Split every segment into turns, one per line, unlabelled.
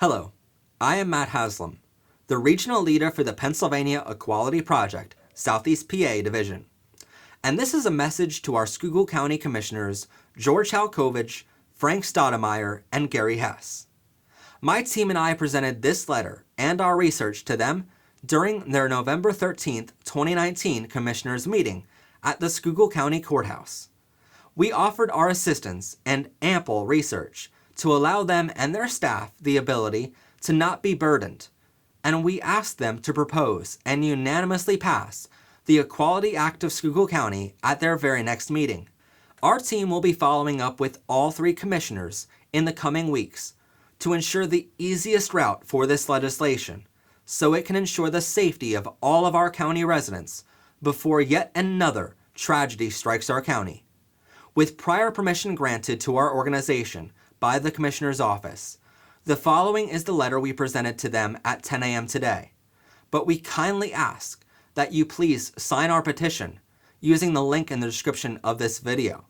Hello, I am Matt Haslam, the regional leader for the Pennsylvania Equality Project, Southeast PA Division. And this is a message to our Schuylkill County Commissioners, George Halkovich, Frank Stoudemire, and Gary Hess. My team and I presented this letter and our research to them during their November 13th, 2019 Commissioners meeting at the Schuylkill County Courthouse. We offered our assistance and ample research to allow them and their staff the ability to not be burdened, and we asked them to propose and unanimously pass the Equality Act of Schuylkill County at their very next meeting. Our team will be following up with all three commissioners in the coming weeks to ensure the easiest route for this legislation, so it can ensure the safety of all of our county residents before yet another tragedy strikes our county. With prior permission granted to our organization by the Commissioner's Office, the following is the letter we presented to them at 10 a.m. today. But we kindly ask that you please sign our petition using the link in the description of this video.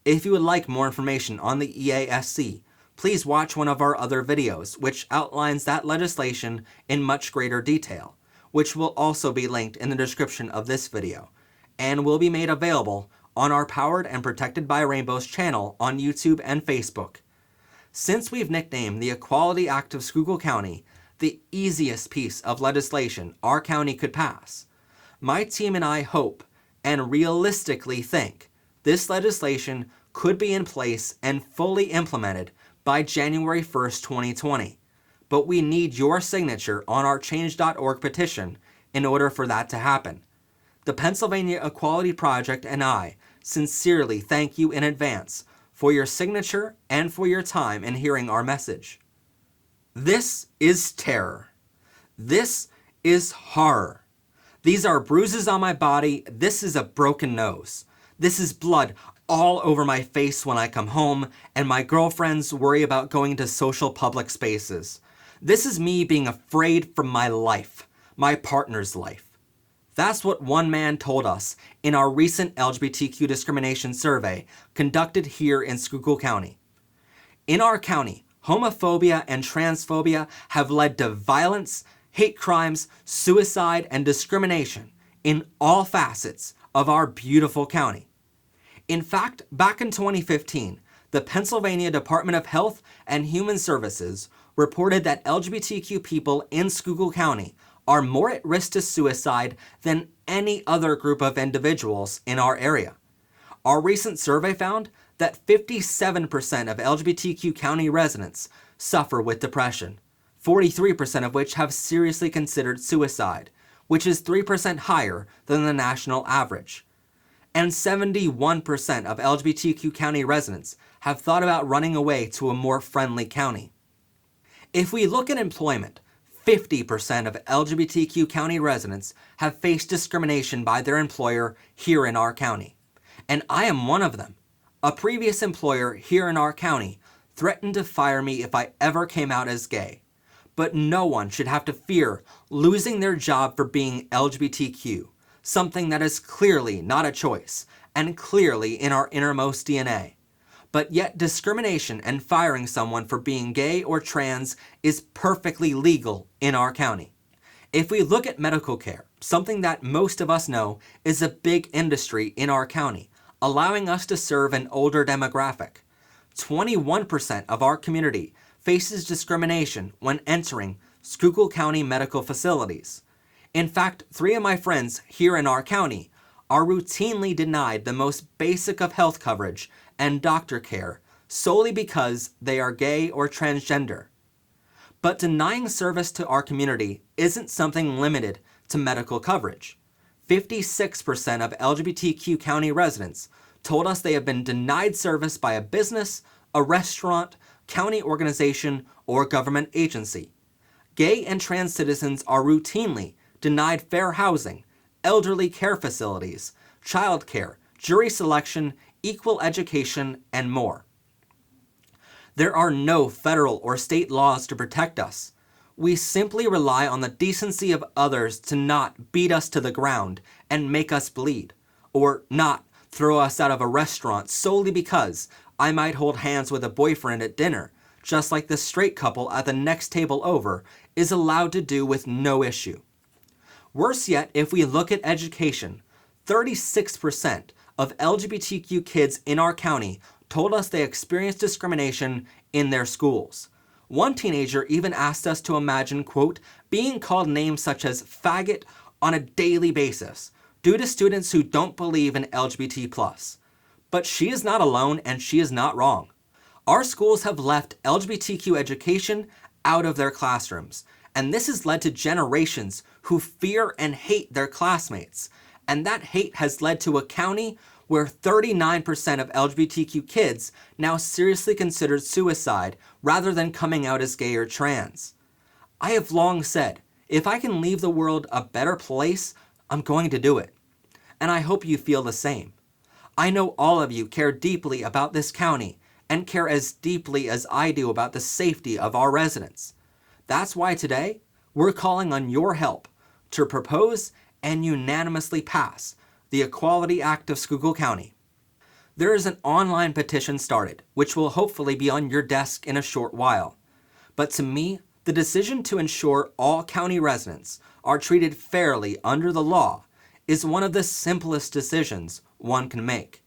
If you would like more information on the EASC, please watch one of our other videos which outlines that legislation in much greater detail, which will also be linked in the description of this video, and will be made available on our Powered and Protected by Rainbows channel on YouTube and Facebook. Since we've nicknamed the Equality Act of Schuylkill County the easiest piece of legislation our county could pass, my team and I hope and realistically think this legislation could be in place and fully implemented by January 1st, 2020. But we need your signature on our Change.org petition in order for that to happen. The Pennsylvania Equality Project and I sincerely thank you in advance for your signature and for your time in hearing our message. This is terror. This is horror. These are bruises on my body. This is a broken nose. This is blood all over my face when I come home and my girlfriends worry about going to social public spaces. This is me being afraid for my life, my partner's life. That's what one man told us in our recent LGBTQ discrimination survey conducted here in Schuylkill County. In our county, homophobia and transphobia have led to violence, hate crimes, suicide, and discrimination in all facets of our beautiful county. In fact, back in 2015, the Pennsylvania Department of Health and Human Services reported that LGBTQ people in Schuylkill County are more at risk to suicide than any other group of individuals in our area. Our recent survey found that 57% of LGBTQ county residents suffer with depression, 43% of which have seriously considered suicide, which is 3% higher than the national average. And 71% of LGBTQ county residents have thought about running away to a more friendly county. If we look at employment, 50% of LGBTQ county residents have faced discrimination by their employer here in our county. And I am one of them. A previous employer here in our county threatened to fire me if I ever came out as gay. But no one should have to fear losing their job for being LGBTQ, something that is clearly not a choice and clearly in our innermost DNA. But yet discrimination and firing someone for being gay or trans is perfectly legal in our county. If we look at medical care, something that most of us know is a big industry in our county, allowing us to serve an older demographic. 21% of our community faces discrimination when entering Schuylkill County medical facilities. In fact, 3 of my friends here in our county are routinely denied the most basic of health coverage and doctor care solely because they are gay or transgender. But denying service to our community isn't something limited to medical coverage. 56% of LGBTQ county residents told us they have been denied service by a business, a restaurant, county organization, or government agency. Gay and trans citizens are routinely denied fair housing, elderly care facilities, child care, jury selection, equal education, and more. There are no federal or state laws to protect us. We simply rely on the decency of others to not beat us to the ground and make us bleed, or not throw us out of a restaurant solely because I might hold hands with a boyfriend at dinner just like the straight couple at the next table over is allowed to do with no issue. Worse yet, if we look at education, 36% of LGBTQ kids in our county told us they experienced discrimination in their schools. One teenager even asked us to imagine, quote, being called names such as faggot on a daily basis due to students who don't believe in LGBT+. But she is not alone and she is not wrong. Our schools have left LGBTQ education out of their classrooms, and this has led to generations who fear and hate their classmates. And that hate has led to a county where 39% of LGBTQ kids now seriously consider suicide rather than coming out as gay or trans. I have long said, if I can leave the world a better place, I'm going to do it. And I hope you feel the same. I know all of you care deeply about this county and care as deeply as I do about the safety of our residents. That's why today, we're calling on your help to propose and unanimously pass the Equality Act of Schuylkill County. There is an online petition started, which will hopefully be on your desk in a short while. But to me, the decision to ensure all county residents are treated fairly under the law is one of the simplest decisions one can make.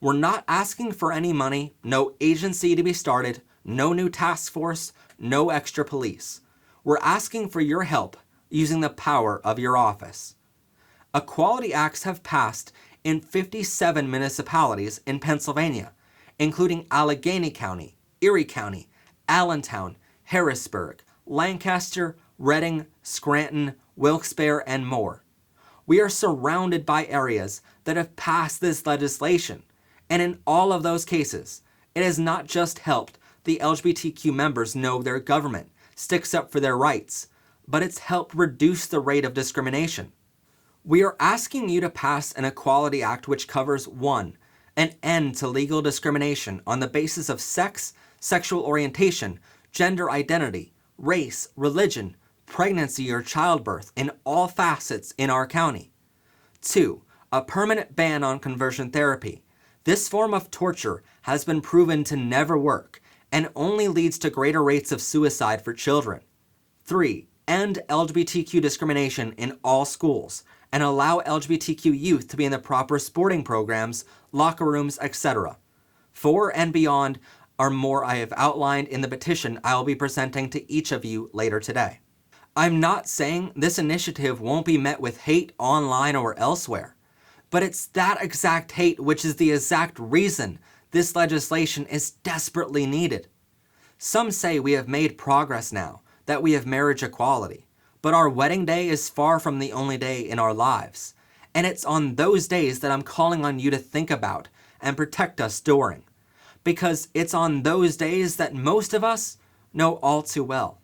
We're not asking for any money, no agency to be started, no new task force, no extra police. We're asking for your help using the power of your office. Equality Acts have passed in 57 municipalities in Pennsylvania, including Allegheny County, Erie County, Allentown, Harrisburg, Lancaster, Reading, Scranton, Wilkes-Barre, and more. We are surrounded by areas that have passed this legislation, and in all of those cases, it has not just helped the LGBTQ members know their government sticks up for their rights, but it's helped reduce the rate of discrimination. We are asking you to pass an Equality Act which covers 1. An end to legal discrimination on the basis of sex, sexual orientation, gender identity, race, religion, pregnancy, or childbirth in all facets in our county. 2. A permanent ban on conversion therapy. This form of torture has been proven to never work and only leads to greater rates of suicide for children. 3. End LGBTQ discrimination in all schools and allow LGBTQ youth to be in the proper sporting programs, locker rooms, etc. 4 and beyond are more I have outlined in the petition I will be presenting to each of you later today. I'm not saying this initiative won't be met with hate online or elsewhere, but it's that exact hate which is the exact reason this legislation is desperately needed. Some say we have made progress now, that we have marriage equality, but our wedding day is far from the only day in our lives, and it's on those days that I'm calling on you to think about and protect us during, because it's on those days that most of us know all too well.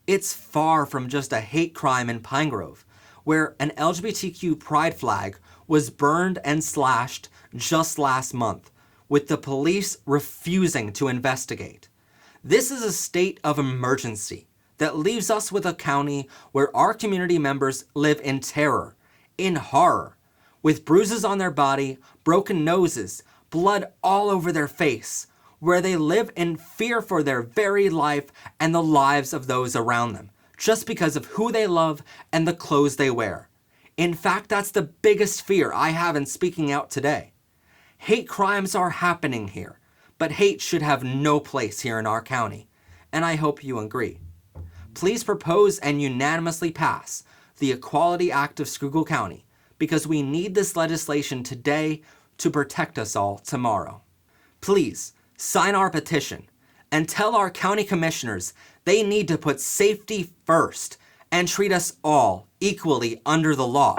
It's far from just a hate crime in Pine Grove, where an LGBTQ pride flag was burned and slashed just last month, with the police refusing to investigate. This is a state of emergency that leaves us with a county where our community members live in terror, in horror, with bruises on their body, broken noses, blood all over their face, where they live in fear for their very life and the lives of those around them, just because of who they love and the clothes they wear. In fact, that's the biggest fear I have in speaking out today. Hate crimes are happening here, but hate should have no place here in our county, and I hope you agree. Please propose and unanimously pass the Equality Act of Schuylkill County, because we need this legislation today to protect us all tomorrow. Please sign our petition and tell our county commissioners they need to put safety first and treat us all equally under the law.